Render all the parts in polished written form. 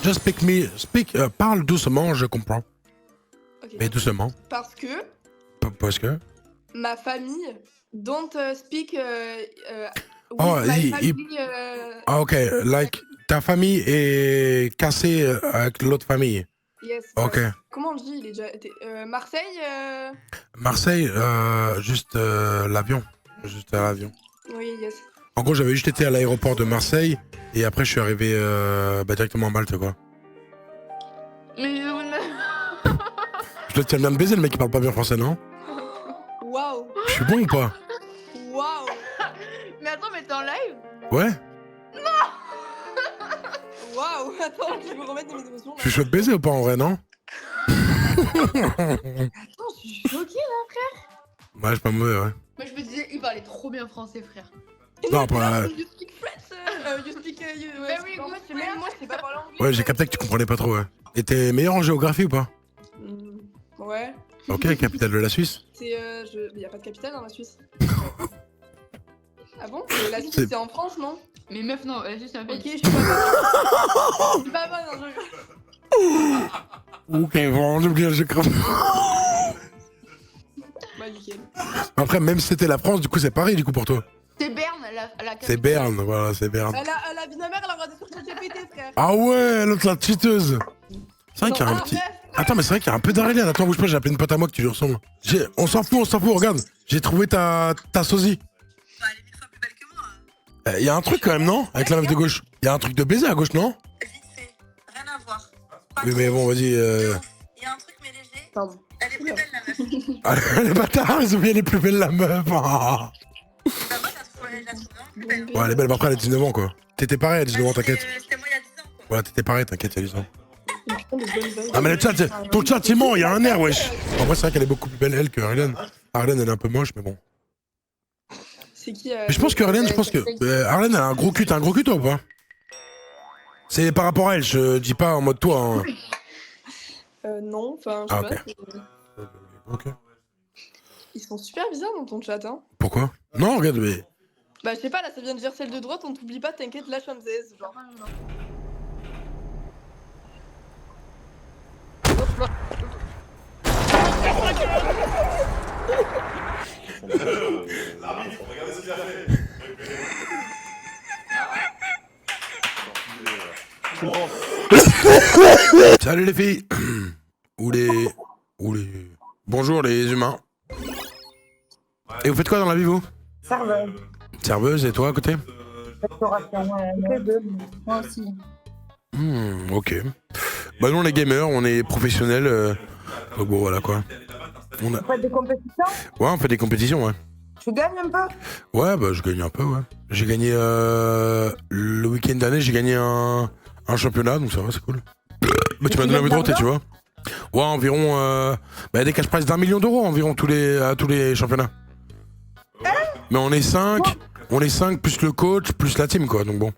Just parle doucement, je comprends. Okay. Mais doucement. Parce que. Parce que. Ma famille don't speak. Oh, ah, ok. Like, ta famille est cassée avec l'autre famille. Yes. Ok. Comment on dit? Il est déjà. Marseille. Marseille, juste l'avion. Juste à l'avion. Oui, yes. En gros, j'avais juste été à l'aéroport de Marseille et après, je suis arrivé directement à Malte, quoi. Mais Je dois te bien de baiser, le mec qui parle pas bien français, non? Waouh. Je suis bon ou pas? Waouh. Mais attends, mais t'es en live? Ouais. Waouh. Attends, je vais me remettre dans mes émotions. Là. Je suis chaud de baiser ou pas en vrai, non? Attends, je suis choquée là, frère. Ouais, je suis pas mauvais, ouais. Moi, je me disais, il parlait trop bien français, frère. Non, après. You speak French. You speak. Very En good fait, même moi, je sais pas parler anglais. Ouais, j'ai capté que tu comprenais pas trop, ouais. Et t'es meilleur en géographie ou pas? Ouais. Ok, capitale de la Suisse. C'est. Y a pas de capitale dans la Suisse. Ah bon? La Suisse, c'est en France, non? Mais meuf, non, elle est juste un pays. Ok, je suis pas bonne. Je suis pas bonne, non, Ok, bon, j'oublie, je crame. Bah, nickel. Après, même si c'était la France, du coup, c'est pareil, du coup, pour toi. C'est Berne, la C'est Berne, voilà, c'est Berne. La vie de ma mère, elle a regardé sur ChatGPT, frère. Ah ouais, l'autre, la cheateuse. C'est vrai qu'il y a un petit. Attends, mais c'est vrai qu'il y a un peu d'Aurélien. Attends, bouge pas, j'ai appelé une pote à moi qui lui ressemble. On s'en fout, regarde. J'ai trouvé ta sosie. Bah, elle est 1000 fois plus belle que moi. Il y a un truc quand même, non? Avec la meuf de gauche. Il y a un truc de baiser à gauche, non? Vite fait, rien à voir. Pas Oui, trop. mais bon, vas-y. Il y a un truc mais léger. Pardon. Elle est plus belle la meuf. Les bâtards, ils ont oublié les plus belles, la meuf. Ah. Bah, moi, je la trouve vraiment plus belle. Ouais, elle est belle, mais après, elle a 19 ans, quoi. T'étais pareil à 19 ans, t'inquiète. C'était moi il y a 10 ans, quoi. Voilà, t'étais pareil, t'inquiète, il y a 10 ans. Ah, mais le chat, ton chat, il ment, il y a un air, wesh. En vrai, c'est vrai qu'elle est beaucoup plus belle, elle, que Arlène. Arlène, elle est un peu moche, mais bon. C'est qui Mais je pense que Arlène, Arlène, elle a un gros cul, t'as un gros cul, toi, ou pas? C'est par rapport à elle, je dis pas en mode toi, hein. Non, enfin, je sais Ah, pas. ok. Ils sont super bizarres dans ton chat, hein. Pourquoi? Non, regarde, mais. Bah, je sais pas, là, ça vient de dire celle de droite, on t'oublie pas, t'inquiète, lâche un zèze, genre. Regardez ce qu'il a fait. Salut les filles. Ou les. Bonjour les humains. Et vous faites quoi dans la vie, vous? Serveuse. Serveuse, et toi à côté? Restauration, les deux. Moi aussi. Ok. Bah nous on est gamers, on est professionnels. Donc bon voilà quoi. Vous faites des compétitions? Ouais, on fait des compétitions, ouais. Tu gagnes un peu? Ouais, bah je gagne un peu, ouais. J'ai gagné le week-end dernier, j'ai gagné un championnat, donc ça va, c'est cool. Bah tu m'as donné envie de roter, tu vois. Ouais, environ des cash prizes d'1 million d'euros environ à tous les championnats. Mais on est 5 plus le coach, plus la team quoi, donc bon.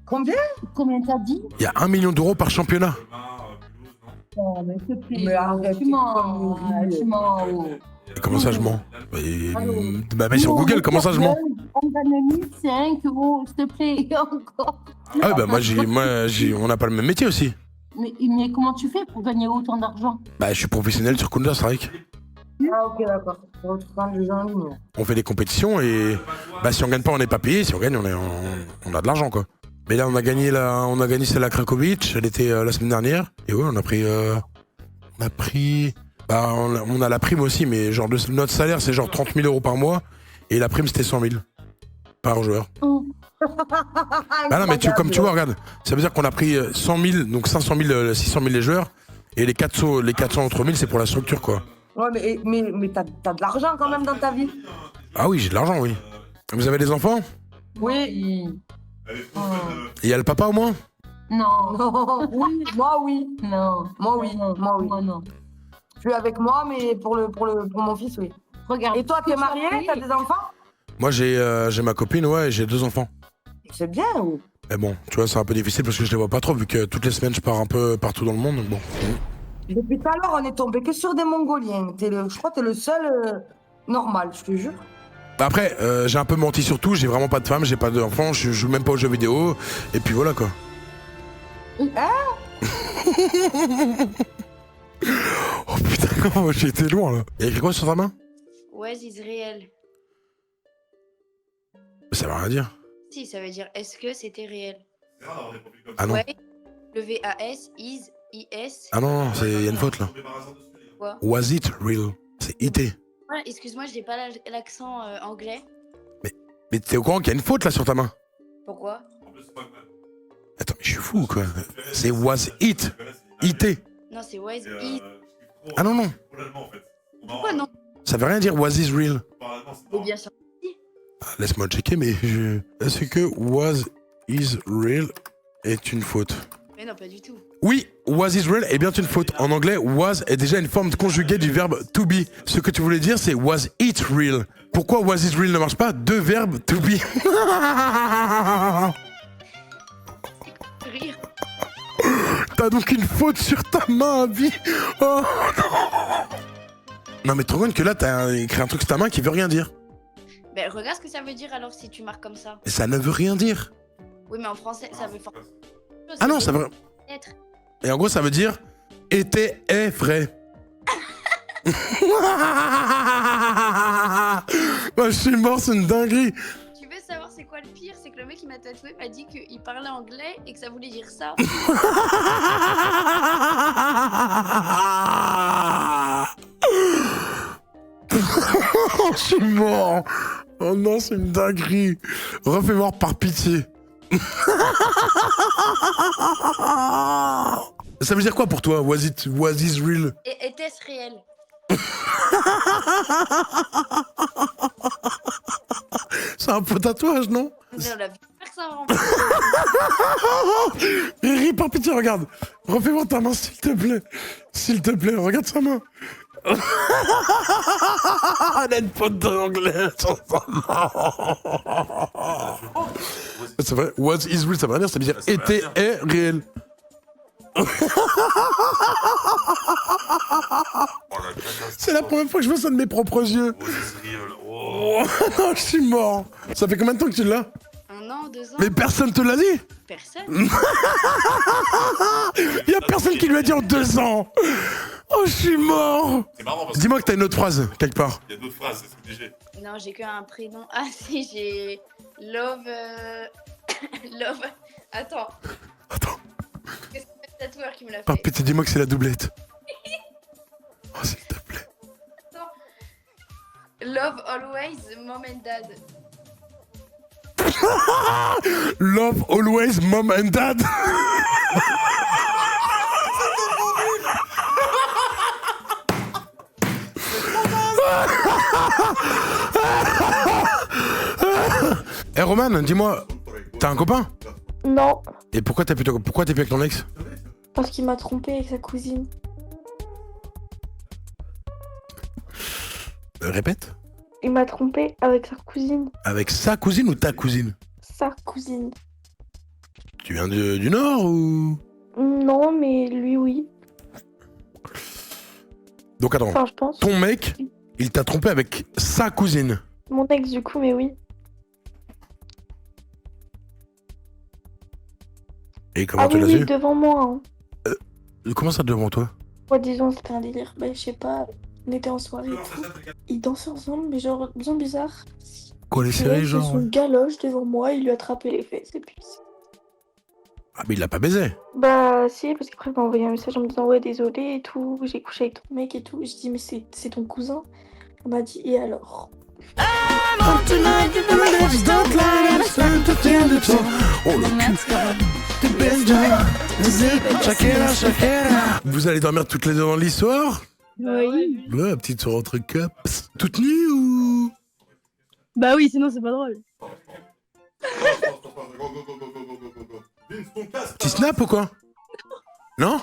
Combien t'as dit? Il y a 1 million d'euros par championnat. Oh, mais s'il te plaît. Mais arrête, tu mens. Et comment ça je mens? Bah mais sur Google, comment ça je mens? On gagne 1005 euros, s'il te plaît, encore. Ah ouais, bah on n'a pas le même métier aussi. Mais comment tu fais pour gagner autant d'argent? Bah je suis professionnel sur Counter-Strike. Ah ok, d'accord. On fait des compétitions et bah si on gagne pas on n'est pas payé, si on gagne on a de l'argent quoi. Mais là on a gagné celle à Cracovitch, elle était la semaine dernière et ouais on a pris on a la prime aussi mais genre notre salaire c'est genre 30 000 euros par mois et la prime c'était 100 000 par joueur. Oh. Ah non mais comme tu vois regarde, ça veut dire qu'on a pris 100 000 donc 500 000, 600 000 les joueurs et les 400 autres 1000 c'est pour la structure quoi. Ouais mais t'as de l'argent quand même dans ta vie. Ah oui j'ai de l'argent oui. Vous avez des enfants? Oui. Il y a le papa au moins? Non. Oui, moi oui. Non. Moi oui. Moi non. Je suis avec moi, mais pour mon fils, oui. Regarde. Et toi, t'es marié? T'as des enfants? Moi j'ai ma copine, ouais, et j'ai 2 enfants. C'est bien, ou? Mais bon, tu vois, c'est un peu difficile parce que je les vois pas trop vu que toutes les semaines je pars un peu partout dans le monde, donc bon. Depuis tout à l'heure, on est tombé que sur des Mongoliens. Je crois que t'es le seul normal, je te jure. Après, j'ai un peu menti sur tout, j'ai vraiment pas de femme, j'ai pas d'enfants, je joue même pas aux jeux vidéo, et puis voilà quoi. Oh putain, comment j'ai été loin là. Il y a écrit quoi sur ta main? Was is réel. Ça veut rien dire. Si, ça veut dire est-ce que c'était réel. C'est rare d'avoir des profils comme ça. Ah non. Ouais. Le VAS, is, IS. Ah non, il y a une faute là. Tombé par hasard dessus, les gars. Quoi? Was it real? C'est IT. Ouais, excuse-moi, j'ai pas l'accent anglais. Mais t'es au courant qu'il y a une faute là sur ta main? Pourquoi? En plus, c'est pas mal. Attends, mais je suis fou ou quoi? C'est was it. IT. Non, c'est was Et, is. je kiffe trop, Ah non, non. trop l'allemand, en fait. Pourquoi non? Ça veut rien dire was is real. Par allemand, c'est Oh, marrant. bien sûr. Ah, laisse-moi checker, mais je... Est-ce que was is real est une faute? Mais non, pas du tout. Oui, was is real est bien une faute. En anglais, was est déjà une forme conjuguée du verbe to be. Ce que tu voulais dire, c'est was it real. Pourquoi was it real ne marche pas? Deux verbes to be. Rire. T'as donc une faute sur ta main, Abby. Oh non. Non mais trop con que là, t'as écrit un truc sur ta main qui veut rien dire. Ben, regarde ce que ça veut dire alors si tu marques comme ça. Et ça ne veut rien dire. Oui, mais en français, ça veut forcément. Ah non, ça veut... Être. Et en gros, ça veut dire était est vrai. Moi, je suis mort, c'est une dinguerie. Tu veux savoir c'est quoi le pire? C'est que le mec qui m'a tatoué m'a dit qu'il parlait anglais et que ça voulait dire ça. Je suis mort. Oh non, c'est une dinguerie. Refais voir par pitié. Ça veut dire quoi pour toi? Was is real? Et était-ce réel? C'est un faux tatouage, non? Mais on l'a vu faire ça en Riri, par pitié, regarde. Refais voir ta main, s'il te plaît. S'il te plaît, regarde sa main. Elle a une faute d'anglais sur sa main. C'est vrai, was is real, ça veut rien dire, ça veut dire Ça veut était rien est réel. Oh, la catastrophe. C'est la première fois que je vois ça de mes propres yeux. Oh, c'est real. Oh. Oh non, je suis mort. Ça fait combien de temps que tu l'as? 1 an, 2 ans. Mais personne te l'a dit. Personne. Il y a personne qui lui a dit en 2 ans. Oh, je suis mort. C'est marrant parce que Dis-moi que t'as une autre phrase, quelque part. il y a d'autres phrases, c'est obligé. Non, j'ai qu'un prénom. Ah si, j'ai Love. Love. Attends. Attends, Qu'est-ce que c'est le tatoueur qui me l'a par fait? pitié, dis-moi que c'est la doublette. Oh, s'il te plaît. Love always, mom and dad. Love always mom and dad. Eh Roman, dis-moi, t'as un copain? Non, Et pourquoi t'es plus avec ton ex? parce qu'il m'a trompé avec sa cousine. Répète. Il m'a trompé avec sa cousine. Avec sa cousine ou ta cousine? Sa cousine. Tu viens du Nord ou... Non, mais lui, oui. Donc attends, Enfin, je pense. ton mec, il t'a trompé avec sa cousine. Mon ex, du coup, mais oui. Et comment Ah tu oui, l'as oui, su? devant moi. Hein. Comment ça devant toi? Moi, disons, c'était un délire. Bah, je sais pas, on était en soirée et tout. Ils dansaient ensemble, mais genre, bien bizarre. Quoi, les Et là, séries, il fait genre? son galoche devant moi, il lui a attrapé les fesses, et puis... Ah, mais il l'a pas baisé. Bah, si, parce qu'après, il m'a envoyé un message en me disant, ouais, désolé et tout, j'ai couché avec ton mec et tout. Je dis, mais c'est ton cousin. Il m'a dit, et alors? Oh, le cul. Vous allez dormir toutes les deux dans le lit ce soir? Oui. Ouais, petite soirée entre cops. Toute nue ou... Bah oui, sinon c'est pas drôle. Go, go, go, go, go, go, go, go. Vince, ton casque, Petit là. snap ou quoi? Non?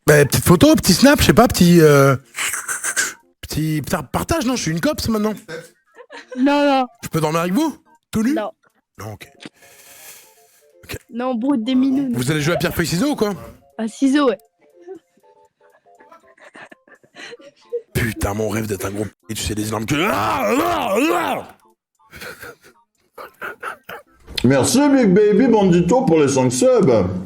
Bah, petite photo, petit snap, je sais pas, petit... Petit partage, non, je suis une copse maintenant. Non, non, Je peux dormir avec vous? Tout nu? non. Non, ok. Non, brute des minounes. Vous allez jouer à pierre-feuille-ciseaux ou quoi? À ciseaux, ouais. Putain, mon rêve d'être un gros p***, tu sais, des énormes que... Merci Big Baby Bandito pour les 5 subs.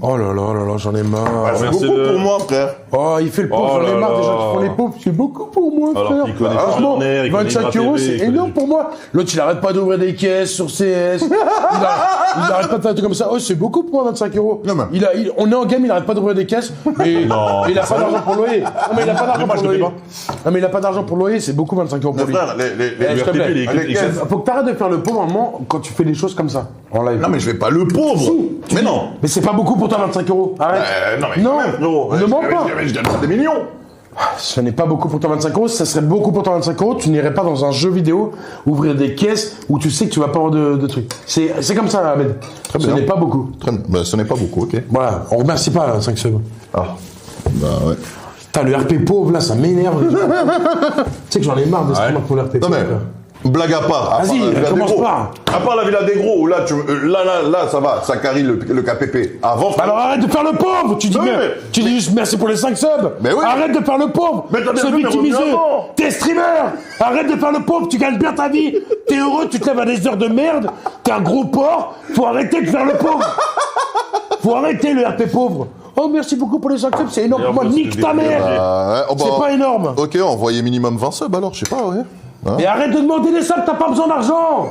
Oh là là, j'en ai marre. C'est merci beaucoup de- pour moi, frère. Oh, il fait le pauvre, Oh j'en ai là marre des là. gens qui font les pauvres. C'est beaucoup pour moi, Alors frère. qu'il connaît pas Franchement, Warner, il connaît 25 Ibra euros, TV, c'est il connaît- énorme pour moi. L'autre, il arrête pas d'ouvrir des caisses sur CS. Il arrête pas de faire des trucs comme ça. Oh, c'est beaucoup pour moi, 25 euros. Non, mais- On est en game, il arrête pas d'ouvrir des caisses. Mais Non. il a pas d'argent pour le loyer. Non, mais il a pas d'argent moi, pour je le le loyer. fais Non, mais il a pas d'argent pour le loyer, c'est beaucoup 25 euros Mais pour lui. frère, Eh, s'il te RTP, plaît. il est- les caisses. Faut que t'arrêtes de faire le pauvre, maman, quand tu fais des choses comme ça. En live. Non, mais je vais pas le pauvre. Mais non. Mais c'est pas beaucoup pour toi, 25 euros. Arrête. Non, mais quand même, frérot. ne mens pas. Je gagne pas des millions. Ce n'est pas beaucoup pour toi 25 euros. Si ça serait beaucoup pour toi 25 euros, tu n'irais pas dans un jeu vidéo ouvrir des caisses où tu sais que tu vas pas avoir de trucs. C'est comme ça, Ahmed. Ce bien. n'est pas beaucoup. Bah, ce n'est pas beaucoup, ok. Voilà, on remercie pas 5 subs. Ah. Bah ouais. Putain, le RP pauvre là, ça m'énerve. Tu sais que j'en ai marre de ce pour le RP Non pauvre. mais, frère. blague à part. Vas-y, part la Villa commence des Gros. par. À part la Villa des Gros, où là, là, ça va, ça carie le KPP. Avant, Alors arrête de faire le pauvre. Tu dis, Oui, mais- tu dis juste merci pour les 5 subs. Mais oui. Arrête de faire le pauvre. Mais t'as bien Se vu mes victimiser. revenus avant. T'es streamer. Arrête de faire le pauvre. Tu gagnes bien ta vie. T'es heureux. Tu te lèves à des heures de merde. T'es un gros porc. Faut arrêter de faire le pauvre. Faut arrêter le RP pauvre. Oh merci beaucoup pour les 5 subs. C'est énorme pour moi. Nique ta mère. ouais, oh, bah, C'est pas énorme. ok, envoyez minimum 20 subs alors, je sais pas, ouais. Hein. Et arrête de demander des subs. T'as pas besoin d'argent.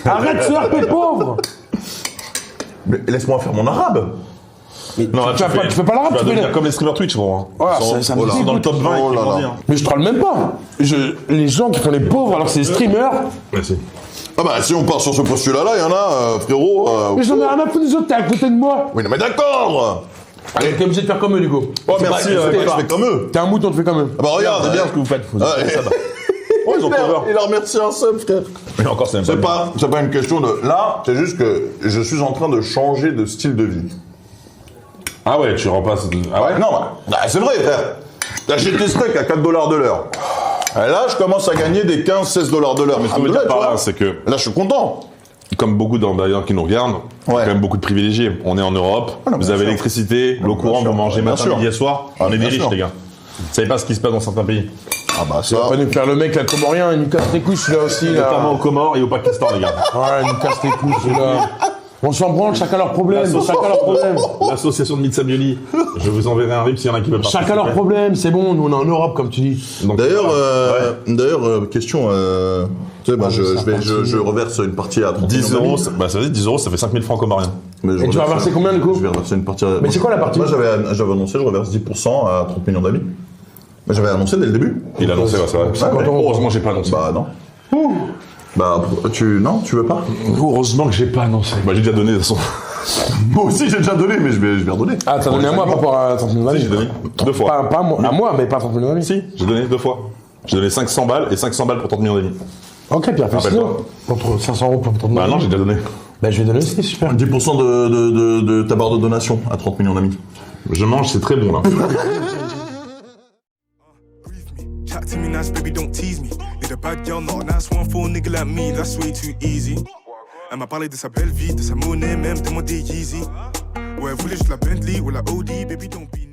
Arrête ce RP pauvre. Mais laisse-moi faire mon arabe. Mais Non, là, tu fais pas l'arabe. Tu vas Tu fais devenir comme les streamers Twitch, bon. Hein. Voilà, Ils sont- ça me ils sont dans le top 20 Oh et là qui là. grandit, hein. Mais je troll même pas. Les gens qui font les pauvres alors que c'est des streamers. Merci. Ah bah, si on part sur ce postulat-là, il y en a, frérot. Mais j'en ai rien à foutre des autres. T'es à côté de moi. Oui, non, mais d'accord. Allez, t'es obligé de faire comme eux, du coup. Oh, merci, je fais comme eux. T'es un mouton, tu fais comme eux. Ah bah, regarde. C'est bien ce que vous faites. Vous Ah, êtes et- ça, bah. Oh, ils ont cover. Il a remercié un sub, frère. Mais encore, c'est même pas. C'est pas une question de. Là, c'est juste que je suis en train de changer de style de vie. Ah ouais, tu remplaces. Ah ouais? Non, bah, c'est vrai, frère. J'achète des steaks à 4 $ de l'heure. Et là, je commence à gagner des 15-16 $ de l'heure. Mais Ce qu'on veut dire par là, c'est que, là, je suis content. comme beaucoup d'ailleurs qui nous regardent, il y a quand même beaucoup de privilégiés. On est en Europe, Ah non, vous bien avez sûr. l'électricité, l'eau bien courante, sûr. vous mangez Bien matin, sûr. midi et soir. On est des bien riches, sûr. les gars. Vous savez pas ce qui se passe dans certains pays. Ah bah, ça. Pas nous faire le mec, là, le comorien, il nous casse les couilles, celui-là aussi, là. Notamment aux Comores et au Pakistan, les gars. Ouais, il nous casse les couilles, celui-là. On s'en branle, chacun leur problème, chacun leur problème. L'association de Mitsamioli, je vous enverrai un rip s'il y en a qui veulent participer. Chacun leur problème, c'est bon, nous on est en Europe, comme tu dis. Donc, D'ailleurs, question. Tu sais, bah, je reverse une partie à 30 10 millions euros, d'amis. bah ça veut dire 10 euros, ça fait 5000 francs comoriens. Mais je Et tu vas reverse- verser combien, du coup? Je vais reverser une partie à... Mais c'est quoi la partie? Moi, j'avais annoncé, je reverse 10% à 30 millions d'amis. Mais j'avais annoncé dès le début. Il a annoncé, ouais, c'est vrai. 50 euros. Heureusement, j'ai pas annoncé. Bah, non. Bah, non, tu veux pas? Heureusement que j'ai pas annoncé. Bah, j'ai déjà donné, de toute façon. Moi aussi, j'ai déjà donné, mais je vais redonner. Ah, t'as donné à moi par rapport à 30 000 Si, j'ai donné 2 fois. Pas à moi, mais pas à 30 000 amis. Si, j'ai donné 2 fois. J'ai donné 500 balles et 500 balles pour 30 millions d'amis. Ok, Pierre, fais Rappelle-toi. Contre 500 euros pour 30 000 Bah non, j'ai déjà donné. Bah, je vais donner aussi, super. 10% de ta barre de donation à 30 millions d'amis. Je mange, c'est très bon là. Chat to me nice, baby, don't tease me. Need a bad girl, not a nice one for a nigga like me, that's way too easy. Elle m'a parlé de sa belle vie, de sa monnaie, même de mon Yeezy. Ouais, elle voulait juste la Bentley ou la Audi, baby, don't be